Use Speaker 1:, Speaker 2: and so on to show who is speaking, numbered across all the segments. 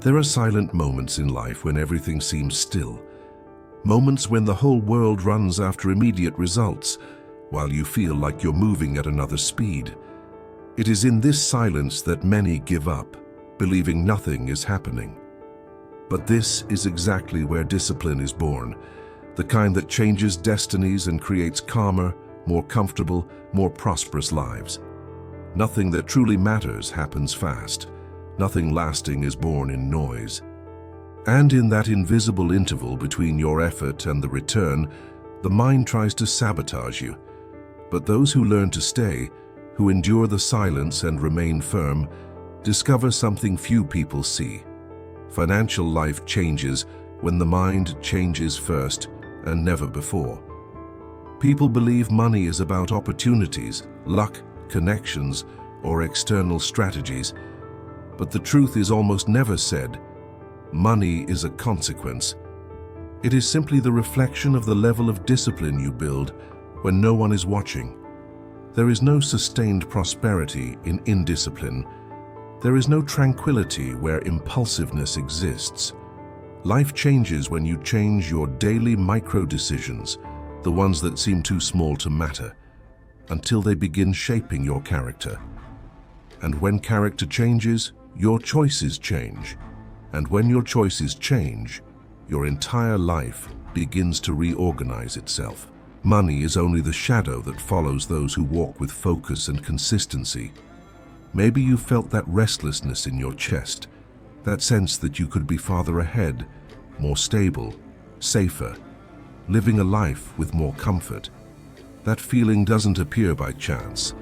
Speaker 1: There are silent moments in life when everything seems still. Moments when the whole world runs after immediate results, while you feel like you're moving at another speed. It is in this silence that many give up, believing nothing is happening. But this is exactly where discipline is born, the kind that changes destinies and creates calmer, more comfortable, more prosperous lives. Nothing that truly matters happens fast. Nothing lasting is born in noise. And in that invisible interval between your effort and the return, the mind tries to sabotage you. But those who learn to stay, who endure the silence and remain firm, discover something few people see. Financial life changes when the mind changes first and never before. People believe money is about opportunities, luck, connections, or external strategies. But the truth is almost never said. Money is a consequence. It is simply the reflection of the level of discipline you build when no one is watching. There is no sustained prosperity in indiscipline. There is no tranquility where impulsiveness exists. Life changes when you change your daily micro-decisions, the ones that seem too small to matter, until they begin shaping your character. And when character changes, your choices change. And when your choices change, your entire life begins to reorganize itself. Money is only the shadow that follows those who walk with focus and consistency. Maybe you felt that restlessness in your chest, that sense that you could be farther ahead, more stable, safer, living a life with more comfort. That feeling doesn't appear by chance.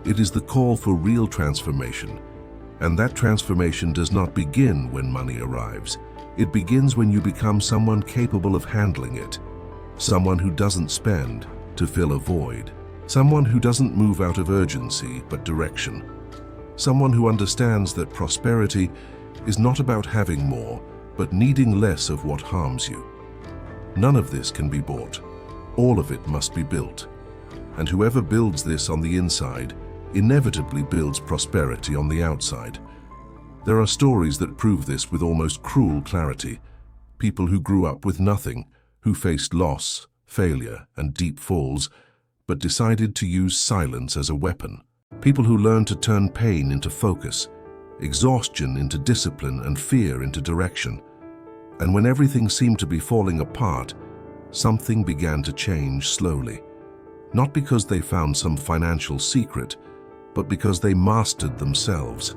Speaker 1: It is the call for real transformation. And that transformation does not begin when money arrives. It begins when you become someone capable of handling it. Someone who doesn't spend to fill a void. Someone who doesn't move out of urgency but direction. Someone who understands that prosperity is not about having more, but needing less of what harms you. None of this can be bought. All of it must be built. And whoever builds this on the inside inevitably builds prosperity on the outside. There are stories that prove this with almost cruel clarity. People who grew up with nothing, who faced loss, failure, and deep falls, but decided to use silence as a weapon. People who learned to turn pain into focus, exhaustion into discipline, and fear into direction. And when everything seemed to be falling apart, something began to change slowly. Not because they found some financial secret, but because they mastered themselves.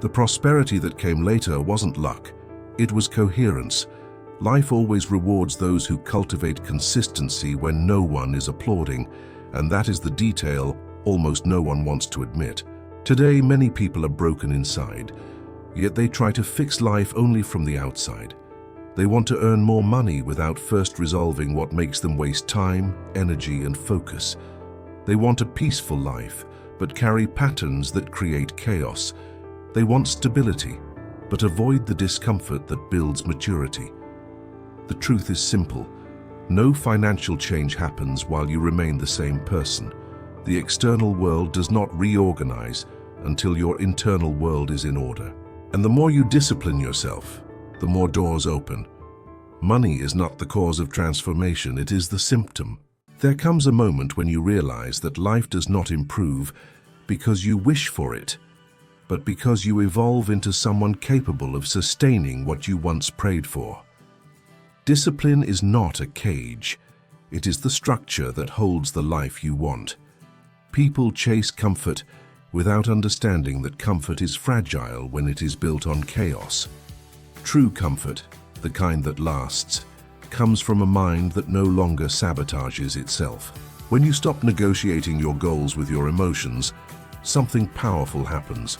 Speaker 1: The prosperity that came later wasn't luck, it was coherence. Life always rewards those who cultivate consistency when no one is applauding, and that is the detail almost no one wants to admit. Today, many people are broken inside, yet they try to fix life only from the outside. They want to earn more money without first resolving what makes them waste time, energy, and focus. They want a peaceful life, but carry patterns that create chaos. They want stability, but avoid the discomfort that builds maturity. The truth is simple. No financial change happens while you remain the same person. The external world does not reorganize until your internal world is in order. And the more you discipline yourself, the more doors open. Money is not the cause of transformation, it is the symptom. There comes a moment when you realize that life does not improve because you wish for it, but because you evolve into someone capable of sustaining what you once prayed for. Discipline is not a cage. It is the structure that holds the life you want. People chase comfort without understanding that comfort is fragile when it is built on chaos. True comfort, the kind that lasts, comes from a mind that no longer sabotages itself. When you stop negotiating your goals with your emotions, something powerful happens.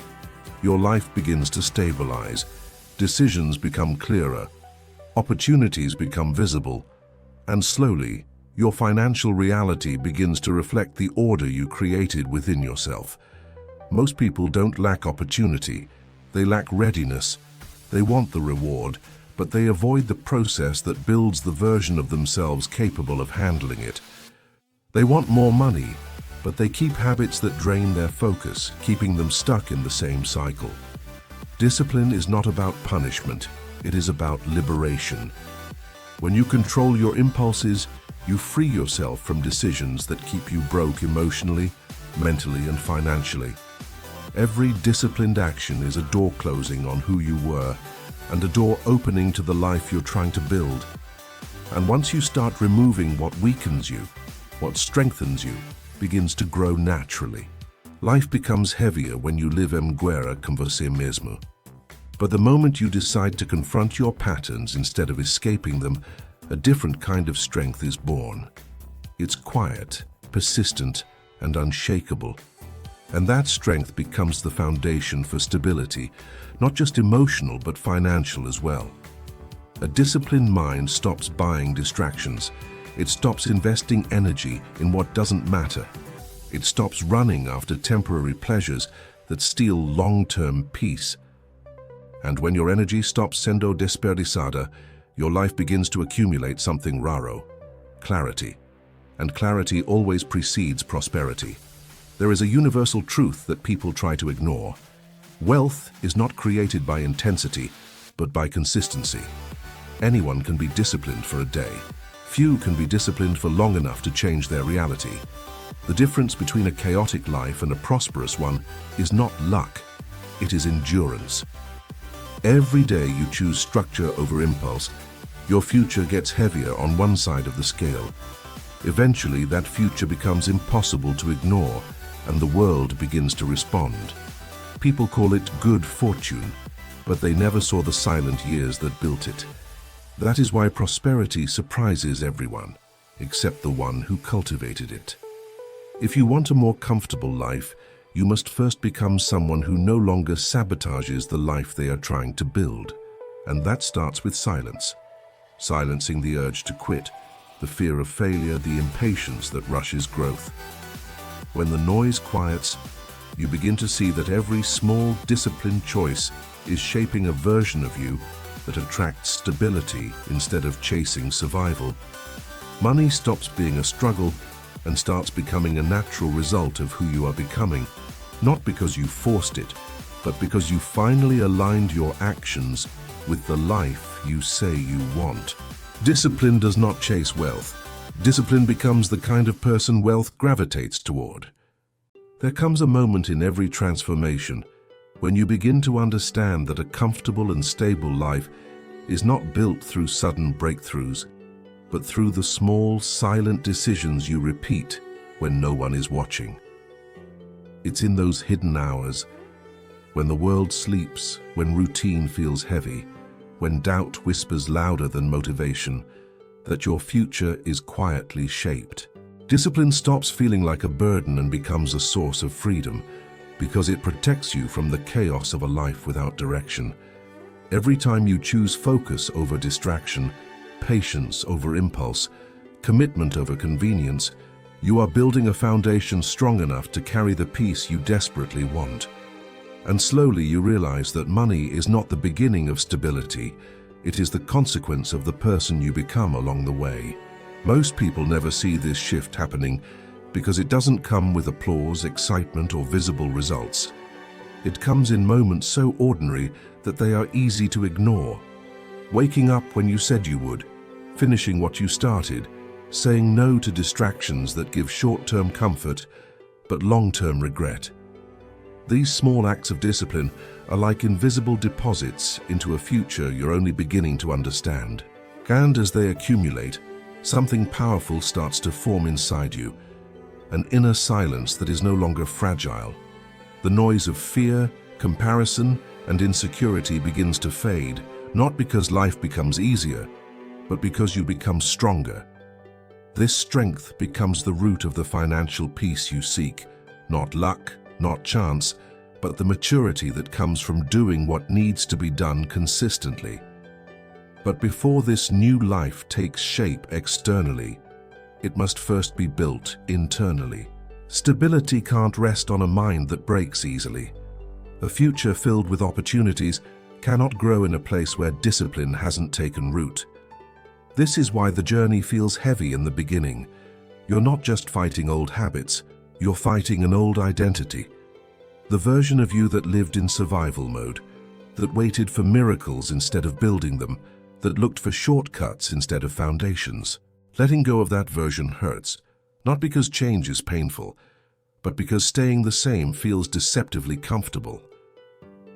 Speaker 1: Your life begins to stabilize, decisions become clearer, opportunities become visible, and slowly, your financial reality begins to reflect the order you created within yourself. Most people don't lack opportunity, they lack readiness. They want the reward, but they avoid the process that builds the version of themselves capable of handling it. They want more money, but they keep habits that drain their focus, keeping them stuck in the same cycle. Discipline is not about punishment, it is about liberation. When you control your impulses, you free yourself from decisions that keep you broke emotionally, mentally, and financially. Every disciplined action is a door closing on who you were and a door opening to the life you're trying to build. And once you start removing what weakens you, what strengthens you begins to grow naturally. Life becomes heavier when you live mguera com você mesmo. But the moment you decide to confront your patterns instead of escaping them, a different kind of strength is born. It's quiet, persistent, and unshakable. And that strength becomes the foundation for stability, not just emotional but financial as well. A disciplined mind stops buying distractions. It stops investing energy in what doesn't matter. It stops running after temporary pleasures that steal long-term peace. And when your energy stops sendo desperdicada, your life begins to accumulate something raro: clarity. And clarity always precedes prosperity. There is a universal truth that people try to ignore. Wealth is not created by intensity, but by consistency. Anyone can be disciplined for a day. Few can be disciplined for long enough to change their reality. The difference between a chaotic life and a prosperous one is not luck, it is endurance. Every day you choose structure over impulse, your future gets heavier on one side of the scale. Eventually, that future becomes impossible to ignore, and the world begins to respond. People call it good fortune, but they never saw the silent years that built it. That is why prosperity surprises everyone, except the one who cultivated it. If you want a more comfortable life, you must first become someone who no longer sabotages the life they are trying to build. And that starts with silence. Silencing the urge to quit, the fear of failure, the impatience that rushes growth. When the noise quiets, you begin to see that every small, disciplined choice is shaping a version of you that attracts stability instead of chasing survival. Money stops being a struggle and starts becoming a natural result of who you are becoming, not because you forced it, but because you finally aligned your actions with the life you say you want. Discipline does not chase wealth. Discipline becomes the kind of person wealth gravitates toward. There comes a moment in every transformation when you begin to understand that a comfortable and stable life is not built through sudden breakthroughs, but through the small, silent decisions you repeat when no one is watching. It's in those hidden hours, when the world sleeps, when routine feels heavy, when doubt whispers louder than motivation, that your future is quietly shaped. Discipline stops feeling like a burden and becomes a source of freedom, because it protects you from the chaos of a life without direction. Every time you choose focus over distraction, patience over impulse, commitment over convenience, you are building a foundation strong enough to carry the peace you desperately want. And slowly you realize that money is not the beginning of stability, it is the consequence of the person you become along the way. Most people never see this shift happening because it doesn't come with applause, excitement, or visible results. It comes in moments so ordinary that they are easy to ignore. Waking up when you said you would, finishing what you started, saying no to distractions that give short-term comfort but long-term regret. These small acts of discipline are like invisible deposits into a future you're only beginning to understand. And as they accumulate, something powerful starts to form inside you, an inner silence that is no longer fragile. The noise of fear, comparison, and insecurity begins to fade, not because life becomes easier, but because you become stronger. This strength becomes the root of the financial peace you seek, not luck, not chance, but the maturity that comes from doing what needs to be done consistently. But before this new life takes shape externally, it must first be built internally. Stability can't rest on a mind that breaks easily. A future filled with opportunities cannot grow in a place where discipline hasn't taken root. This is why the journey feels heavy in the beginning. You're not just fighting old habits, you're fighting an old identity. The version of you that lived in survival mode, that waited for miracles instead of building them, that looked for shortcuts instead of foundations. Letting go of that version hurts, not because change is painful, but because staying the same feels deceptively comfortable.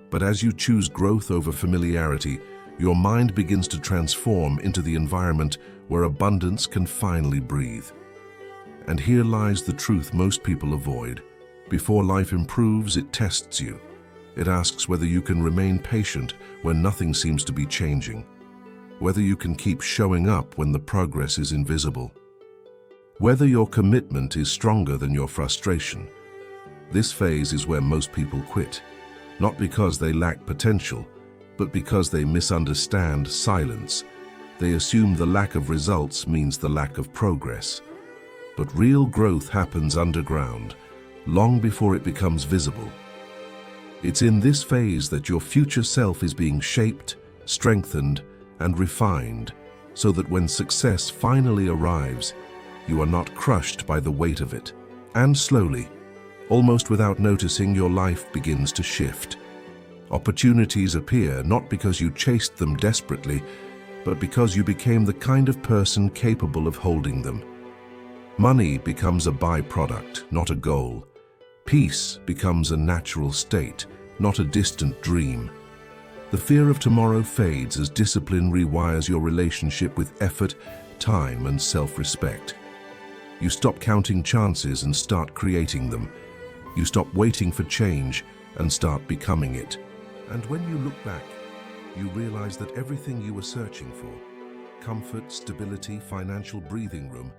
Speaker 1: But as you choose growth over familiarity, your mind begins to transform into the environment where abundance can finally breathe. And here lies the truth most people avoid. Before life improves, it tests you. It asks whether you can remain patient when nothing seems to be changing, whether you can keep showing up when the progress is invisible, whether your commitment is stronger than your frustration. This phase is where most people quit, not because they lack potential, but because they misunderstand silence. They assume the lack of results means the lack of progress. But real growth happens underground, long before it becomes visible. It's in this phase that your future self is being shaped, strengthened, and refined, so that when success finally arrives, you are not crushed by the weight of it. And slowly, almost without noticing, your life begins to shift. Opportunities appear not because you chased them desperately, but because you became the kind of person capable of holding them. Money becomes a byproduct, not a goal. Peace becomes a natural state, not a distant dream. The fear of tomorrow fades as discipline rewires your relationship with effort, time, and self-respect. You stop counting chances and start creating them. You stop waiting for change and start becoming it. And when you look back, you realize that everything you were searching for, comfort, stability, financial breathing room,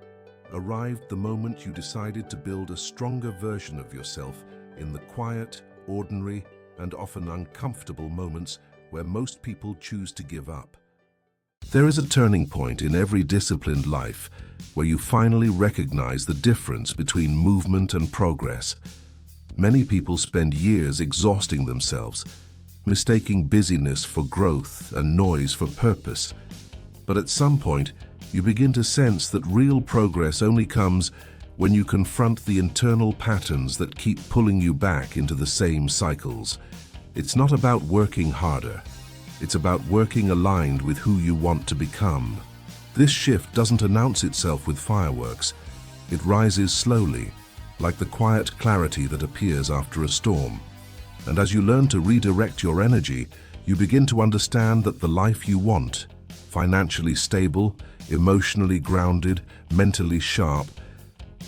Speaker 1: arrived the moment you decided to build a stronger version of yourself in the quiet, ordinary, and often uncomfortable moments where most people choose to give up. There is a turning point in every disciplined life where you finally recognize the difference between movement and progress. Many people spend years exhausting themselves, mistaking busyness for growth and noise for purpose. But at some point, you begin to sense that real progress only comes when you confront the internal patterns that keep pulling you back into the same cycles. It's not about working harder. It's about working aligned with who you want to become. This shift doesn't announce itself with fireworks. It rises slowly, like the quiet clarity that appears after a storm. And as you learn to redirect your energy, you begin to understand that the life you want, financially stable, emotionally grounded, mentally sharp,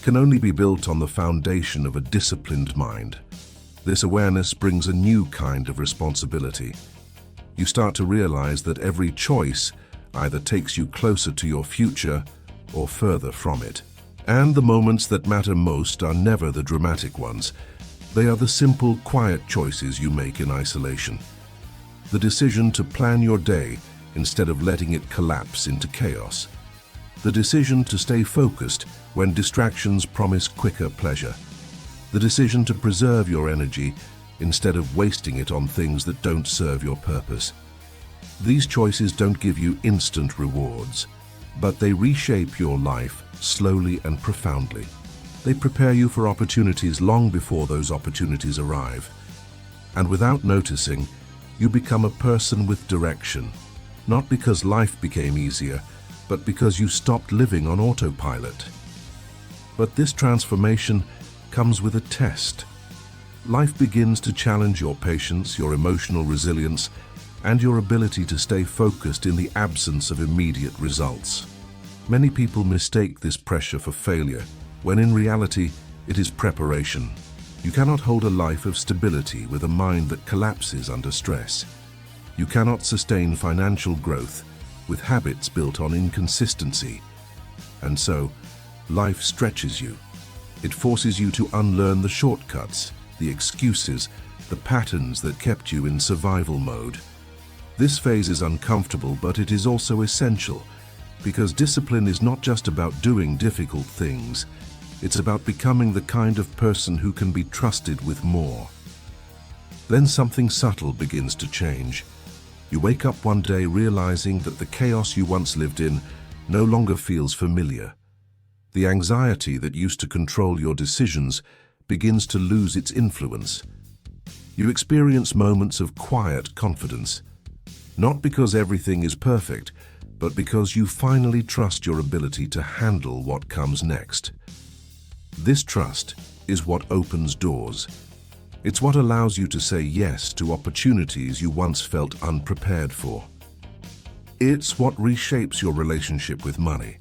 Speaker 1: can only be built on the foundation of a disciplined mind. This awareness brings a new kind of responsibility. You start to realize that every choice either takes you closer to your future or further from it. And the moments that matter most are never the dramatic ones. They are the simple, quiet choices you make in isolation. The decision to plan your day instead of letting it collapse into chaos. The decision to stay focused when distractions promise quicker pleasure. The decision to preserve your energy instead of wasting it on things that don't serve your purpose. These choices don't give you instant rewards, but they reshape your life slowly and profoundly. They prepare you for opportunities long before those opportunities arrive. And without noticing, you become a person with direction, not because life became easier, but because you stopped living on autopilot. But this transformation comes with a test. Life begins to challenge your patience, your emotional resilience, and your ability to stay focused in the absence of immediate results. Many people mistake this pressure for failure, when in reality, it is preparation. You cannot hold a life of stability with a mind that collapses under stress. You cannot sustain financial growth with habits built on inconsistency. And so, life stretches you. It forces you to unlearn the shortcuts, the excuses, the patterns that kept you in survival mode. This phase is uncomfortable, but it is also essential, because discipline is not just about doing difficult things. It's about becoming the kind of person who can be trusted with more. Then something subtle begins to change. You wake up one day realizing that the chaos you once lived in no longer feels familiar. The anxiety that used to control your decisions begins to lose its influence. You experience moments of quiet confidence, not because everything is perfect, but because you finally trust your ability to handle what comes next. This trust is what opens doors. It's what allows you to say yes to opportunities you once felt unprepared for. It's what reshapes your relationship with money,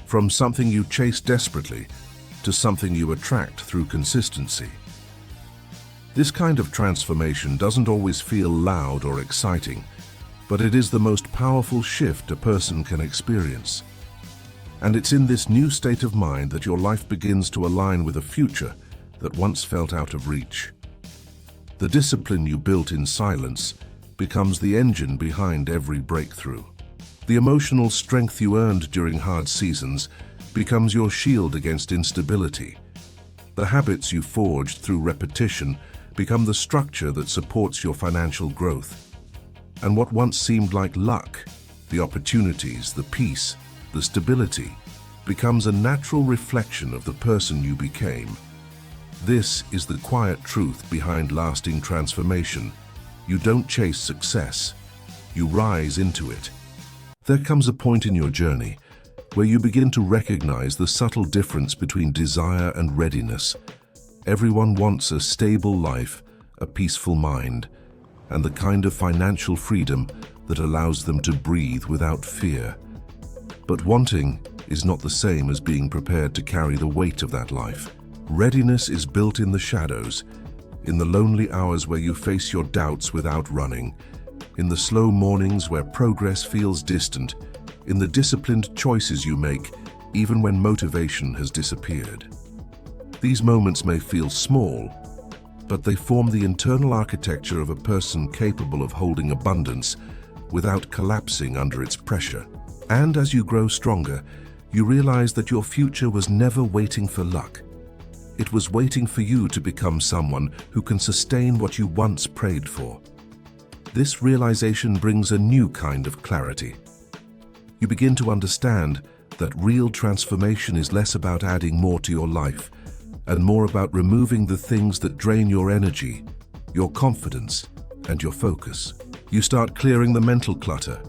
Speaker 1: from something you chase desperately to something you attract through consistency. This kind of transformation doesn't always feel loud or exciting, but it is the most powerful shift a person can experience. And it's in this new state of mind that your life begins to align with a future that once felt out of reach. The discipline you built in silence becomes the engine behind every breakthrough. The emotional strength you earned during hard seasons becomes your shield against instability. The habits you forged through repetition become the structure that supports your financial growth. And what once seemed like luck, the opportunities, the peace, the stability, becomes a natural reflection of the person you became. This is the quiet truth behind lasting transformation. You don't chase success, you rise into it. There comes a point in your journey where you begin to recognize the subtle difference between desire and readiness. Everyone wants a stable life, a peaceful mind, and the kind of financial freedom that allows them to breathe without fear. But wanting is not the same as being prepared to carry the weight of that life. Readiness is built in the shadows, in the lonely hours where you face your doubts without running, in the slow mornings where progress feels distant, in the disciplined choices you make, even when motivation has disappeared. These moments may feel small, but they form the internal architecture of a person capable of holding abundance without collapsing under its pressure. And as you grow stronger, you realize that your future was never waiting for luck. It was waiting for you to become someone who can sustain what you once prayed for. This realization brings a new kind of clarity. You begin to understand that real transformation is less about adding more to your life and more about removing the things that drain your energy, your confidence, and your focus. You start clearing the mental clutter,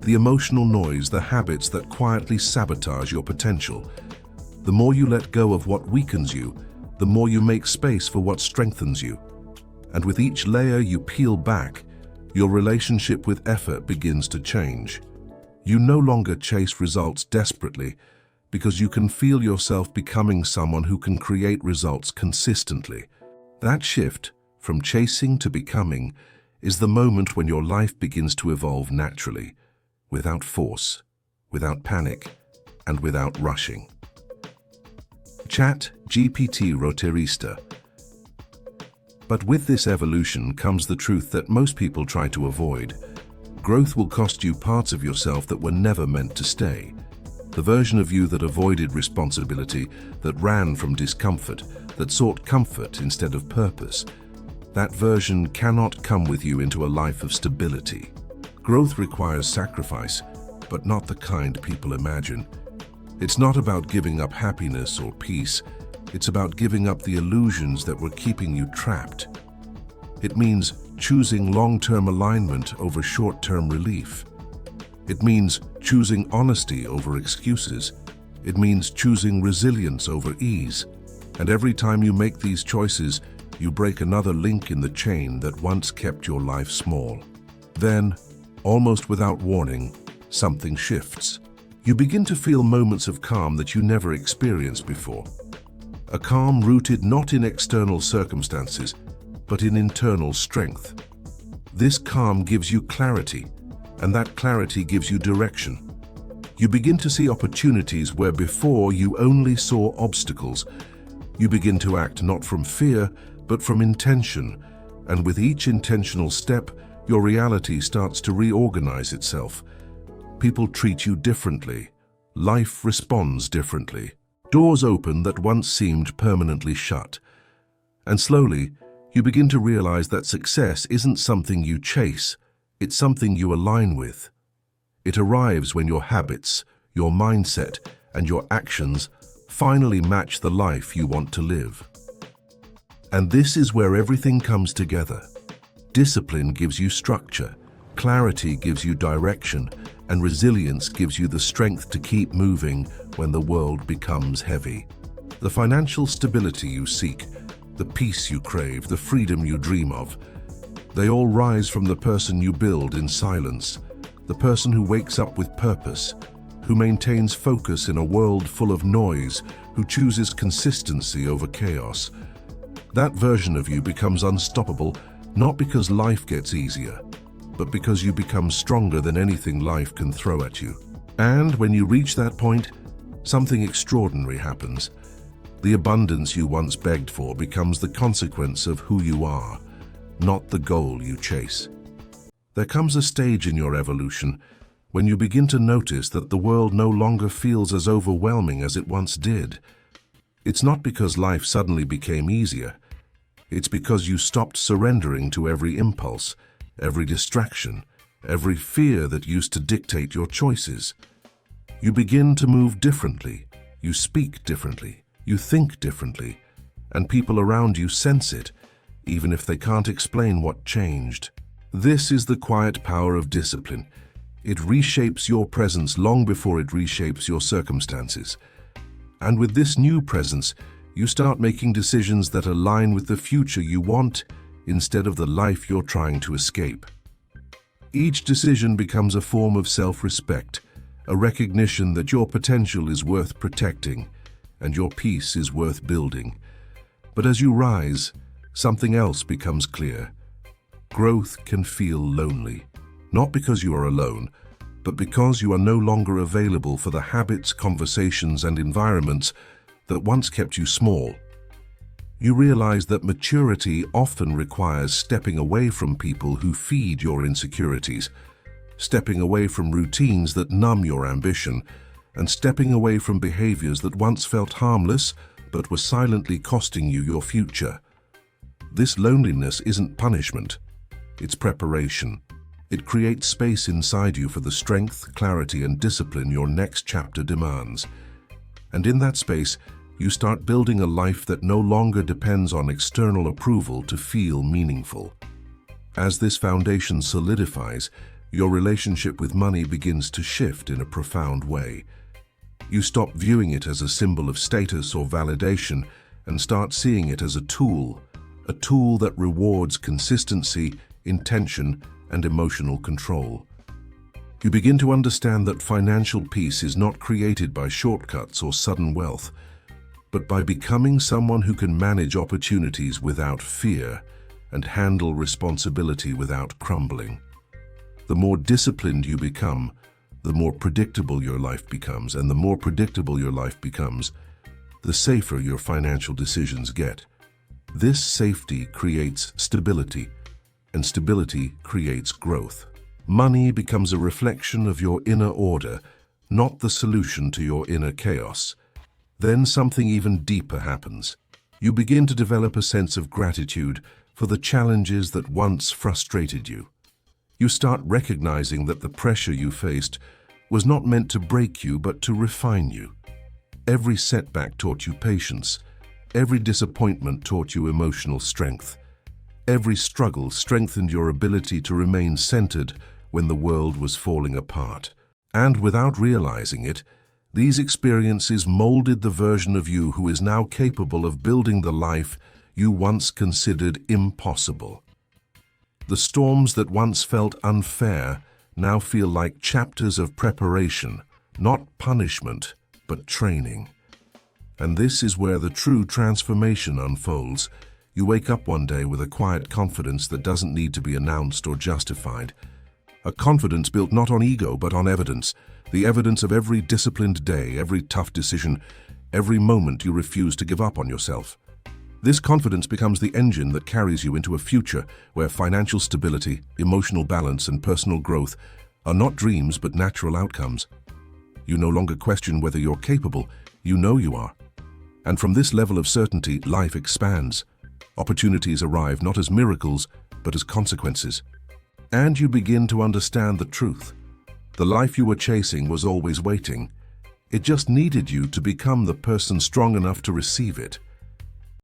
Speaker 1: the emotional noise, the habits that quietly sabotage your potential. The more you let go of what weakens you, the more you make space for what strengthens you. And with each layer you peel back, your relationship with effort begins to change. You no longer chase results desperately because you can feel yourself becoming someone who can create results consistently. That shift from chasing to becoming is the moment when your life begins to evolve naturally, without force, without panic, and without rushing. Chat GPT Roterista. But with this evolution comes the truth that most people try to avoid. Growth will cost you parts of yourself that were never meant to stay. The version of you that avoided responsibility, that ran from discomfort, that sought comfort instead of purpose, that version cannot come with you into a life of stability. Growth requires sacrifice, but not the kind people imagine. It's not about giving up happiness or peace. It's about giving up the illusions that were keeping you trapped. It means choosing long-term alignment over short-term relief. It means choosing honesty over excuses. It means choosing resilience over ease. And every time you make these choices, you break another link in the chain that once kept your life small. Then, almost without warning, something shifts. You begin to feel moments of calm that you never experienced before. A calm rooted not in external circumstances, but in internal strength. This calm gives you clarity, and that clarity gives you direction. You begin to see opportunities where before you only saw obstacles. You begin to act not from fear, but from intention, and with each intentional step, your reality starts to reorganize itself. People treat you differently. Life responds differently. Doors open that once seemed permanently shut. And slowly, you begin to realize that success isn't something you chase, it's something you align with. It arrives when your habits, your mindset, and your actions finally match the life you want to live. And this is where everything comes together. Discipline gives you structure, clarity gives you direction, and resilience gives you the strength to keep moving when the world becomes heavy. The financial stability you seek, the peace you crave, the freedom you dream of, they all rise from the person you build in silence, the person who wakes up with purpose, who maintains focus in a world full of noise, who chooses consistency over chaos. That version of you becomes unstoppable, not because life gets easier, but because you become stronger than anything life can throw at you. And when you reach that point, something extraordinary happens. The abundance you once begged for becomes the consequence of who you are, not the goal you chase. There comes a stage in your evolution when you begin to notice that the world no longer feels as overwhelming as it once did. It's not because life suddenly became easier. It's because you stopped surrendering to every impulse, every distraction, every fear that used to dictate your choices. You begin to move differently, you speak differently, you think differently, and people around you sense it, even if they can't explain what changed. This is the quiet power of discipline. It reshapes your presence long before it reshapes your circumstances. And with this new presence, you start making decisions that align with the future you want instead of the life you're trying to escape. Each decision becomes a form of self-respect, a recognition that your potential is worth protecting and your peace is worth building. But as you rise, something else becomes clear. Growth can feel lonely, not because you are alone, but because you are no longer available for the habits, conversations, and environments that once kept you small. You realize that maturity often requires stepping away from people who feed your insecurities, stepping away from routines that numb your ambition, and stepping away from behaviors that once felt harmless but were silently costing you your future. This loneliness isn't punishment, it's preparation. It creates space inside you for the strength, clarity, and discipline your next chapter demands. And in that space, you start building a life that no longer depends on external approval to feel meaningful. As this foundation solidifies, your relationship with money begins to shift in a profound way. You stop viewing it as a symbol of status or validation and start seeing it as a tool that rewards consistency, intention, and emotional control. You begin to understand that financial peace is not created by shortcuts or sudden wealth, but by becoming someone who can manage opportunities without fear and handle responsibility without crumbling. The more disciplined you become, the more predictable your life becomes, and the more predictable your life becomes, the safer your financial decisions get. This safety creates stability, and stability creates growth. Money becomes a reflection of your inner order, not the solution to your inner chaos. Then something even deeper happens. You begin to develop a sense of gratitude for the challenges that once frustrated you. You start recognizing that the pressure you faced was not meant to break you, but to refine you. Every setback taught you patience. Every disappointment taught you emotional strength. Every struggle strengthened your ability to remain centered when the world was falling apart. And without realizing it, these experiences molded the version of you who is now capable of building the life you once considered impossible. The storms that once felt unfair now feel like chapters of preparation, not punishment, but training. And this is where the true transformation unfolds. You wake up one day with a quiet confidence that doesn't need to be announced or justified. A confidence built not on ego, but on evidence. The evidence of every disciplined day, every tough decision, every moment you refuse to give up on yourself. This confidence becomes the engine that carries you into a future where financial stability, emotional balance, and personal growth are not dreams but natural outcomes. You no longer question whether you're capable, you know you are. And from this level of certainty, life expands. Opportunities arrive not as miracles, but as consequences. And you begin to understand the truth. The life you were chasing was always waiting. It just needed you to become the person strong enough to receive it.